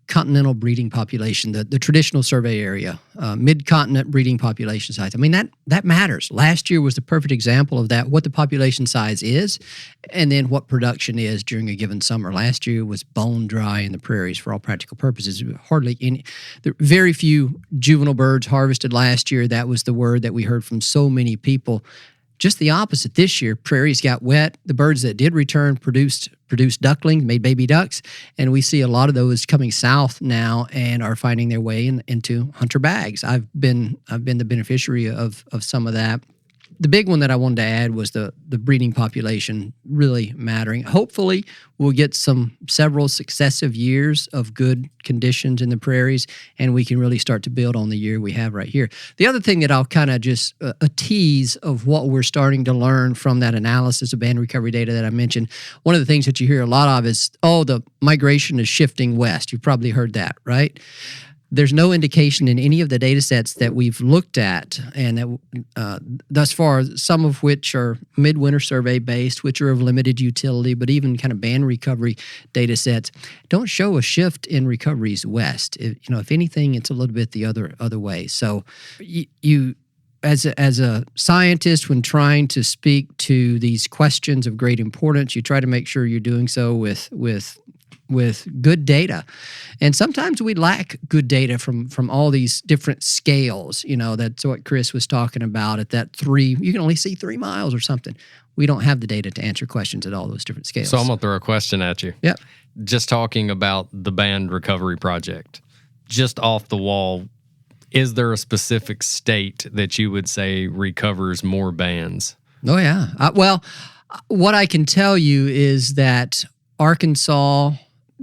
continental breeding population, the traditional survey area, mid-continent breeding population size. I mean, that matters. Last year was the perfect example of that, what the population size is, and then what production is during a given summer. Last year was bone dry in the prairies for all practical purposes. Hardly any, very few juvenile birds harvested last year. That was the word that we heard from so many people. Just the opposite this year. Prairies got wet. The birds that did return produced ducklings, made baby ducks, and we see a lot of those coming south now and are finding their way into hunter bags. I've been the beneficiary of some of that. The big one that I wanted to add was the breeding population really mattering. Hopefully, we'll get several successive years of good conditions in the prairies, and we can really start to build on the year we have right here. The other thing that I'll kind of just a tease of what we're starting to learn from that analysis of band recovery data that I mentioned, one of the things that you hear a lot of is, the migration is shifting west. You've probably heard that, right? There's no indication in any of the data sets that we've looked at, and that thus far, some of which are midwinter survey based, which are of limited utility, but even kind of band recovery data sets don't show a shift in recoveries west. If anything, it's a little bit the other way. So you as a scientist, when trying to speak to these questions of great importance, you try to make sure you're doing so with good data. And sometimes we lack good data from all these different scales. That's what Chris was talking about at that 3, you can only see 3 miles or something. We don't have the data to answer questions at all those different scales. So I'm going to throw a question at you. Yep. Just talking about the band recovery project, just off the wall, is there a specific state that you would say recovers more bands? Oh, yeah. Well, what I can tell you is that Arkansas,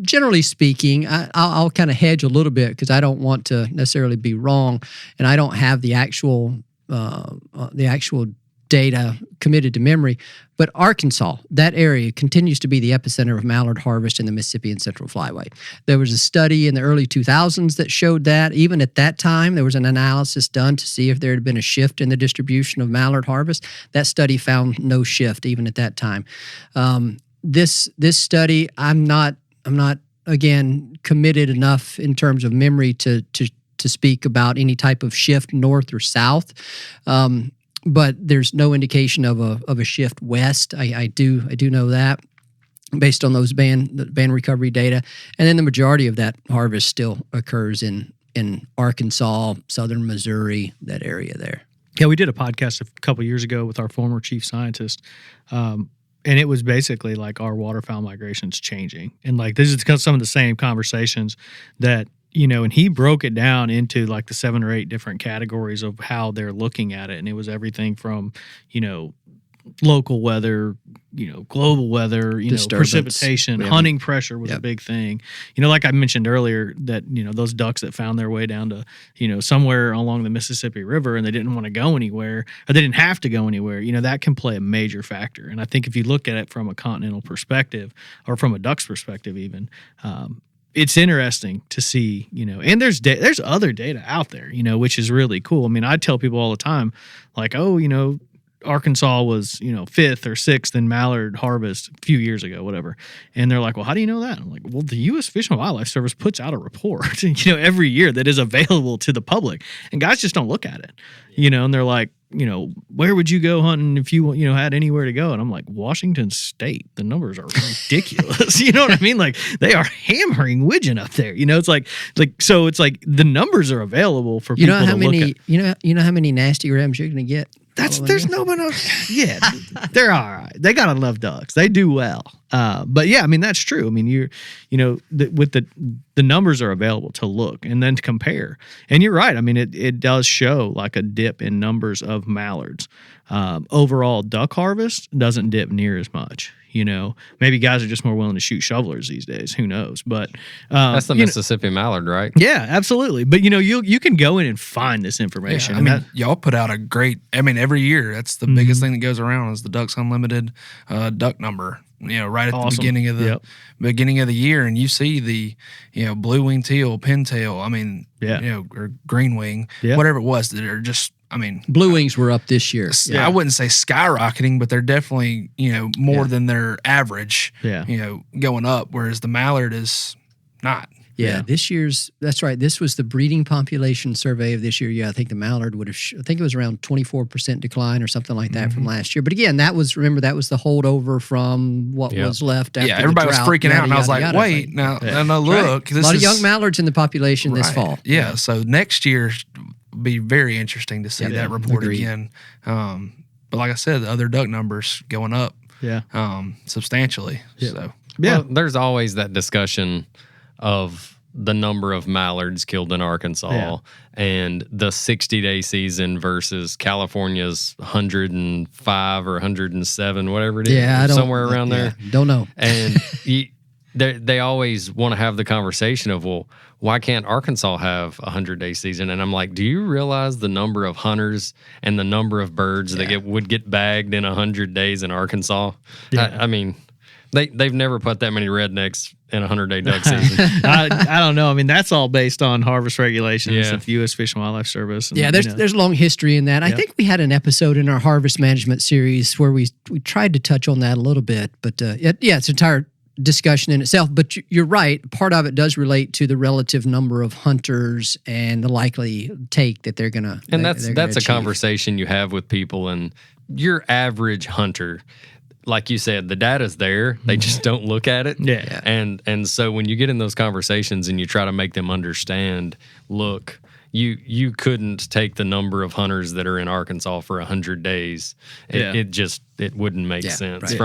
generally speaking, I'll kind of hedge a little bit because I don't want to necessarily be wrong, and I don't have the actual data committed to memory. But Arkansas, that area continues to be the epicenter of mallard harvest in the Mississippi and Central Flyway. There was a study in the early 2000s that showed that. Even at that time, there was an analysis done to see if there had been a shift in the distribution of mallard harvest. That study found no shift even at that time. This study, I'm not again committed enough in terms of memory to speak about any type of shift north or south, but there's no indication of a shift west. I do know that based on those band recovery data, and then the majority of that harvest still occurs in Arkansas, southern Missouri, that area there. Yeah, we did a podcast a couple years ago with our former chief scientist. And it was basically like our waterfowl migration's changing. And like this is some of the same conversations that, and he broke it down into like the 7 or 8 different categories of how they're looking at it. And it was everything from, local weather, global weather, Disturbance. precipitation, hunting pressure was a big thing. Like I mentioned earlier, that those ducks that found their way down to somewhere along the Mississippi River, and they didn't want to go anywhere, or they didn't have to go anywhere. That can play a major factor. And I think if you look at it from a continental perspective, or from a duck's perspective, even. It's interesting to see, and there's other data out there, which is really cool. I mean, I tell people all the time, like, Arkansas was, 5th or 6th in mallard harvest a few years ago, whatever. And they're like, well, how do you know that? I'm like, well, the U.S. Fish and Wildlife Service puts out a report, every year that is available to the public. And guys just don't look at it, and they're like, where would you go hunting if you, had anywhere to go? And I'm like, Washington State, the numbers are ridiculous. You know what I mean? Like, they are hammering widgeon up there. So it's like the numbers are available for people to look at. You know how many nasty rams you're going to get? There's no one else. Yeah, they're all right. They got enough ducks. They do well. But yeah, I mean, that's true. I mean, with the numbers are available to look and then to compare. And you're right. I mean, it does show like a dip in numbers of mallards. Overall duck harvest doesn't dip near as much. Maybe guys are just more willing to shoot shovelers these days. Who knows? But that's the Mississippi mallard, right? Yeah, absolutely. But you can go in and find this information. Yeah, I mean, y'all put out a great. I mean, every year that's the biggest thing that goes around is the Ducks Unlimited duck number. Right at the beginning of the year, and you see the blue wing teal, pintail. I mean, or green wing, whatever it was. That are just. I mean, blue wings were up this year. Yeah. I wouldn't say skyrocketing, but they're definitely, more than their average, going up, whereas the mallard is not. Yeah, that's right. This was the breeding population survey of this year. Yeah, I think the mallard would have, I think it was around 24% decline or something like that from last year. But again, that was the holdover from what was left after everybody the drought, was freaking out, and I was like, wait, now look. Right. A lot of young mallards in the population this fall. Yeah, so next year be very interesting to see that report again. But like I said, the other duck numbers going up substantially. Yeah. So well, there's always that discussion of the number of mallards killed in Arkansas and the 60-day season versus California's 105 or 107, whatever it is, somewhere around there. Don't know. And they always want to have the conversation of, well, why can't Arkansas have a 100-day season? And I'm like, do you realize the number of hunters and the number of birds that would get bagged in 100 days in Arkansas? Yeah. I mean, they've never put that many rednecks in a 100-day duck season. I don't know. I mean, that's all based on harvest regulations of the U.S. Fish and Wildlife Service. And, there's a long history in that. I think we had an episode in our harvest management series where we tried to touch on that a little bit. But it's an entire discussion in itself. But you're right. Part of it does relate to the relative number of hunters and the likely take that they're going to. And that's a conversation you have with people. And your average hunter, like you said, the data's there. They just don't look at it. Yeah. And so when you get in those conversations and you try to make them understand, look, you couldn't take the number of hunters that are in Arkansas for 100 days. It wouldn't make sense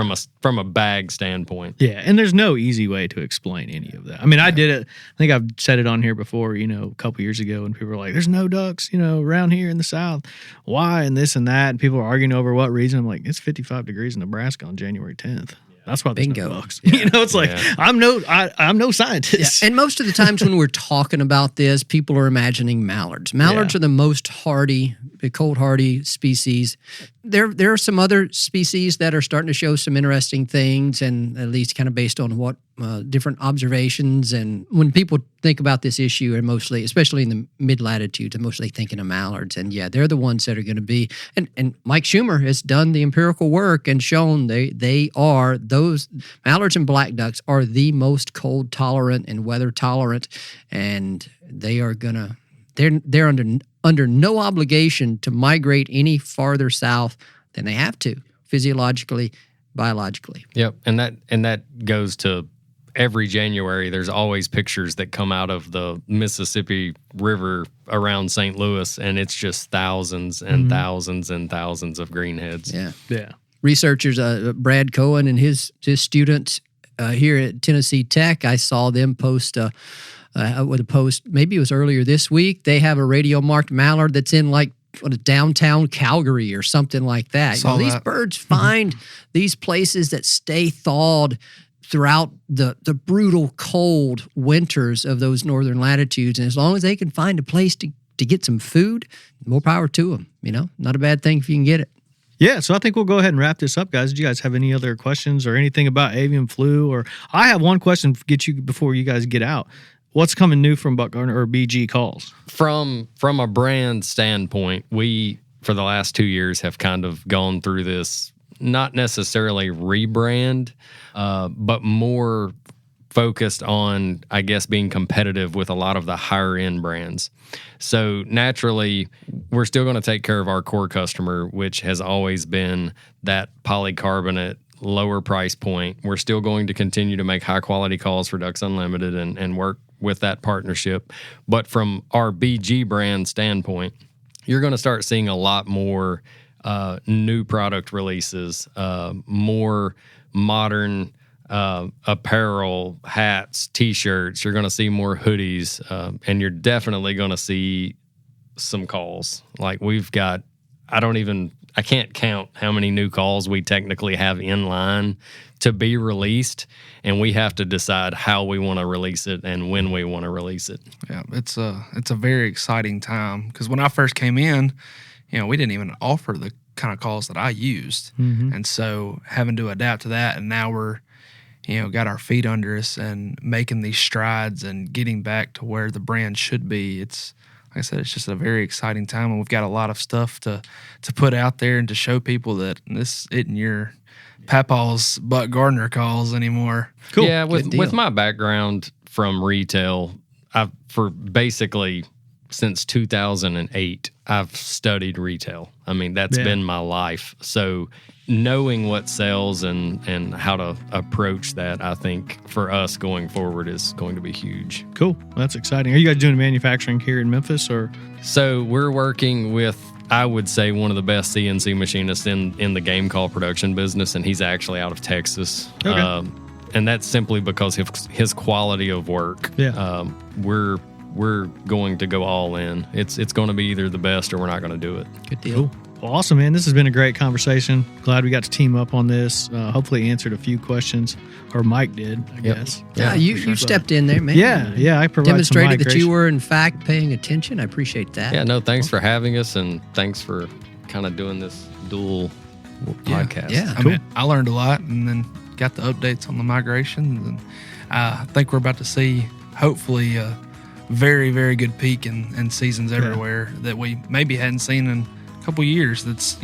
from a bag standpoint. Yeah, and there's no easy way to explain any of that. I mean, I did it. I think I've said it on here before, a couple years ago, and people were like, there's no ducks, around here in the South. Why? And this and that. And people are arguing over what reason. I'm like, it's 55 degrees in Nebraska on January 10th. That's why there's no ducks. It's like, I'm no scientist. Yeah. And most of the times when we're talking about this, people are imagining mallards. Mallards are the most hardy, cold hardy species. There are some other species that are starting to show some interesting things, and at least kind of based on what different observations. And when people think about this issue, and mostly, especially in the mid latitudes, they're mostly thinking of mallards. And they're the ones that are going to be. And Mike Schumer has done the empirical work and shown they are those mallards and black ducks are the most cold tolerant and weather tolerant, and they are gonna. They're under no obligation to migrate any farther south than they have to, physiologically, biologically. Yep, and that goes to every January. There's always pictures that come out of the Mississippi River around St. Louis, and it's just thousands and thousands and thousands of greenheads. Yeah. Researchers, Brad Cohen and his students here at Tennessee Tech, I saw them post with a post, maybe it was earlier this week. They have a radio marked mallard that's in like downtown Calgary or something like that. Saw These that. birds find these places that stay thawed throughout the brutal cold winters of those northern latitudes. And as long as they can find a place to get some food, more power to them. Not a bad thing if you can get it. Yeah, so I think we'll go ahead and wrap this up, guys. Do you guys have any other questions or anything about avian flu? Or I have one question to get you before you guys get out. What's coming new from Buck Gardner or BG Calls? From a brand standpoint, we, for the last 2 years, have kind of gone through this, not necessarily rebrand, but more focused on, I guess, being competitive with a lot of the higher end brands. So naturally, we're still going to take care of our core customer, which has always been that polycarbonate, lower price point. We're still going to continue to make high quality calls for Ducks Unlimited and work with that partnership. But from our BG brand standpoint, you're going to start seeing a lot more new product releases, more modern apparel, hats, T-shirts. You're going to see more hoodies, and you're definitely going to see some calls. Like we've got, I can't count how many new calls we technically have in line to be released, and we have to decide how we want to release it and when we want to release it. Yeah, it's a very exciting time because when I first came in, we didn't even offer the kind of calls that I used, and so having to adapt to that, and now we're got our feet under us and making these strides and getting back to where the brand should be. It's, like I said, it's just a very exciting time, and we've got a lot of stuff to put out there and to show people that this isn't your Papaw's Buck Gardner calls anymore. Cool. Yeah, with my background from retail, for basically since 2008, I've studied retail. I mean, that's been my life. So knowing what sells and how to approach that, I think for us going forward is going to be huge. Cool. That's exciting. Are you guys doing manufacturing here in Memphis or? So we're working with, I would say, one of the best CNC machinists in the game call production business, and he's actually out of Texas. Okay. And that's simply because of his quality of work. Yeah. We're going to go all in. It's going to be either the best or we're not going to do it. Good deal. Cool. Well, awesome, man. This has been a great conversation. Glad we got to team up on this. Hopefully answered a few questions, or Mike did, I guess. Yeah, you stepped in there, man. Yeah, I provided demonstrated some that you were in fact paying attention. I appreciate that. Yeah, no, thanks for having us, and thanks for kind of doing this dual podcast. Yeah, I mean, I learned a lot, and then got the updates on the migrations, and I think we're about to see, hopefully, a very, very good peak in seasons everywhere that we maybe hadn't seen in a couple years. That's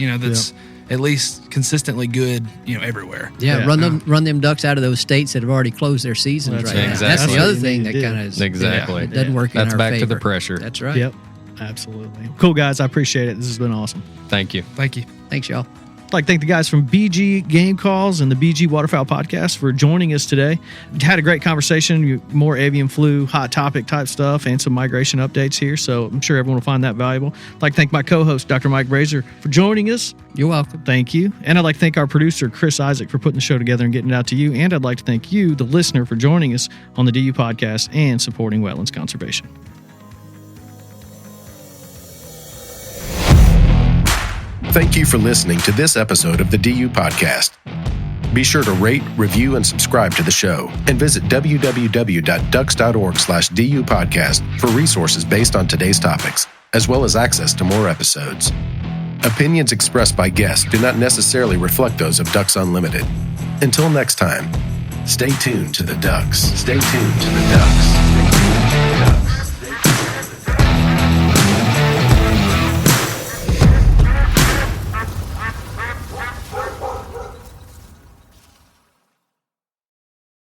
at least consistently good, everywhere. Yeah, run them ducks out of those states that have already closed their seasons right now. That's the other thing that kind of exactly it doesn't work in That's our back favor. to the pressure. That's right. Yep, absolutely. Cool, guys. I appreciate it. This has been awesome. Thank you. Thank you. Thanks, y'all. I'd like to thank the guys from BG Game Calls and the BG Waterfowl Podcast for joining us today. Had a great conversation, more avian flu, hot topic type stuff, and some migration updates here, so I'm sure everyone will find that valuable. I'd like to thank my co-host, Dr. Mike Brazier, for joining us. You're welcome. Thank you. And I'd like to thank our producer, Chris Isaac, for putting the show together and getting it out to you. And I'd like to thank you, the listener, for joining us on the DU Podcast and supporting wetlands conservation. Thank you for listening to this episode of the DU Podcast. Be sure to rate, review, and subscribe to the show, and visit www.ducks.org/DU Podcast for resources based on today's topics, as well as access to more episodes. Opinions expressed by guests do not necessarily reflect those of Ducks Unlimited. Until next time, stay tuned to the ducks. Stay tuned to the ducks.